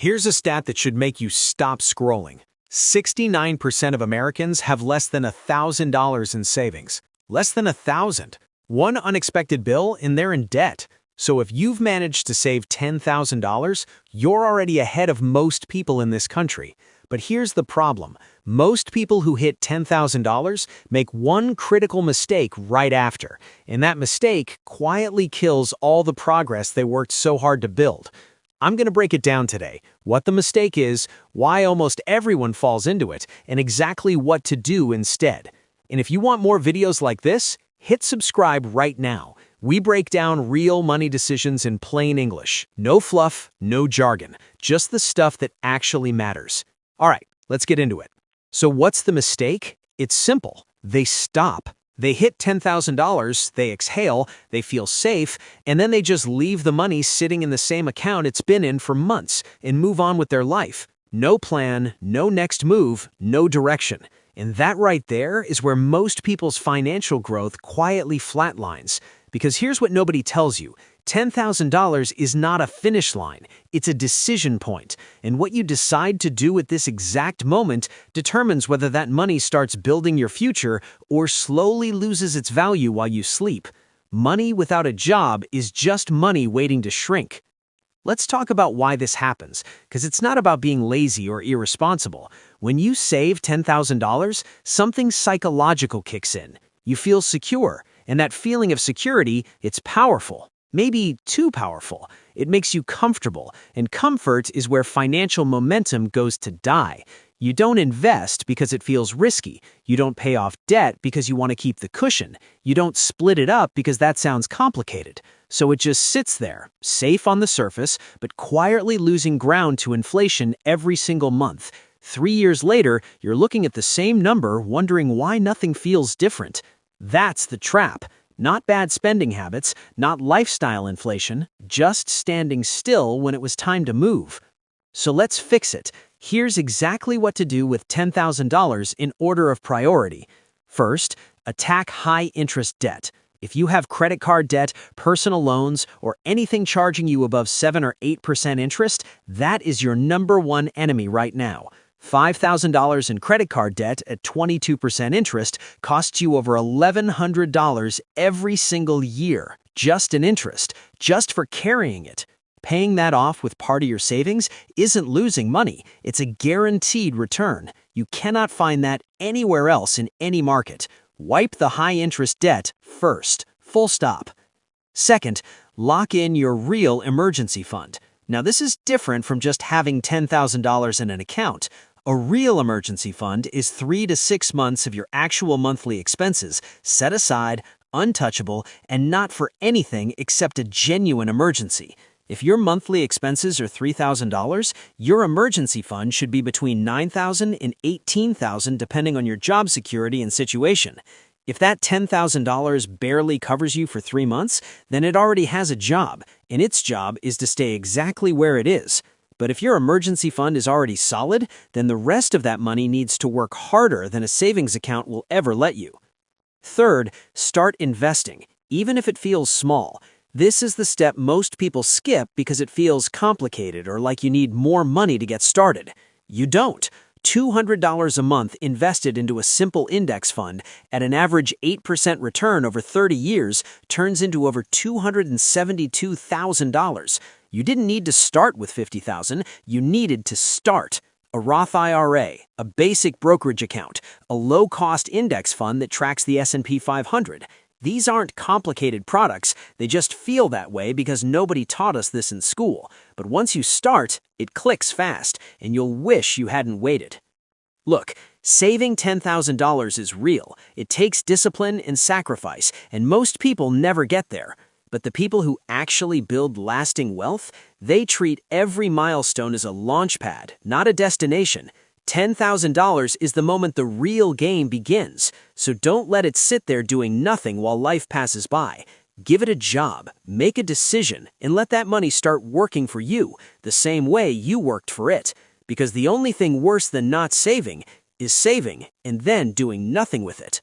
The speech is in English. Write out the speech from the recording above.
Here's a stat that should make you stop scrolling. 69% of Americans have less than $1,000 in savings. Less than 1,000. One unexpected bill and they're in debt. So if you've managed to save $10,000, you're already ahead of most people in this country. But here's the problem. Most people who hit $10,000 make one critical mistake right after, and that mistake quietly kills all the progress they worked so hard to build. I'm going to break it down today, what the mistake is, why almost everyone falls into it, and exactly what to do instead. And if you want more videos like this, hit subscribe right now. We break down real money decisions in plain English. No fluff, no jargon, just the stuff that actually matters. All right, let's get into it. So what's the mistake? It's simple. They stop. They hit $10,000, they exhale, they feel safe, and then they just leave the money sitting in the same account it's been in for months and move on with their life. No plan, no next move, no direction. And that right there is where most people's financial growth quietly flatlines. Because here's what nobody tells you. $10,000 is not a finish line, it's a decision point. And what you decide to do at this exact moment determines whether that money starts building your future or slowly loses its value while you sleep. Money without a job is just money waiting to shrink. Let's talk about why this happens, because it's not about being lazy or irresponsible. When you save $10,000, something psychological kicks in. You feel secure, and that feeling of security, it's powerful. Maybe too powerful. It makes you comfortable, and comfort is where financial momentum goes to die. You don't invest because it feels risky. You don't pay off debt because you want to keep the cushion. You don't split it up because that sounds complicated. So it just sits there, safe on the surface, but quietly losing ground to inflation every single month. 3 years later, you're looking at the same number, wondering why nothing feels different. That's the trap. Not bad spending habits, not lifestyle inflation, just standing still when it was time to move. So let's fix it. Here's exactly what to do with $10,000 in order of priority. First, attack high-interest debt. If you have credit card debt, personal loans, or anything charging you above 7 or 8% interest, that is your number one enemy right now. $5,000 in credit card debt at 22% interest costs you over $1,100 every single year, just in interest, just for carrying it. Paying that off with part of your savings isn't losing money, it's a guaranteed return. You cannot find that anywhere else in any market. Wipe the high-interest debt first, full stop. Second, lock in your real emergency fund. Now this is different from just having $10,000 in an account. A real emergency fund is 3 to 6 months of your actual monthly expenses, set aside, untouchable, and not for anything except a genuine emergency. If your monthly expenses are $3,000, your emergency fund should be between $9,000 and $18,000 depending on your job security and situation. If that $10,000 barely covers you for 3 months, then it already has a job, and its job is to stay exactly where it is. But if your emergency fund is already solid, then the rest of that money needs to work harder than a savings account will ever let you. Third, start investing, even if it feels small. This is the step most people skip because it feels complicated or like you need more money to get started. You don't. $200 a month invested into a simple index fund at an average 8% return over 30 years turns into over $272,000. You didn't need to start with $50,000, you needed to start. A Roth IRA, a basic brokerage account, a low-cost index fund that tracks the S&P 500. These aren't complicated products, they just feel that way because nobody taught us this in school. But once you start, it clicks fast, and you'll wish you hadn't waited. Look, saving $10,000 is real. It takes discipline and sacrifice, and most people never get there. But the people who actually build lasting wealth, they treat every milestone as a launch pad, not a destination. $10,000 is the moment the real game begins, so don't let it sit there doing nothing while life passes by. Give it a job, make a decision, and let that money start working for you the same way you worked for it. Because the only thing worse than not saving is saving and then doing nothing with it.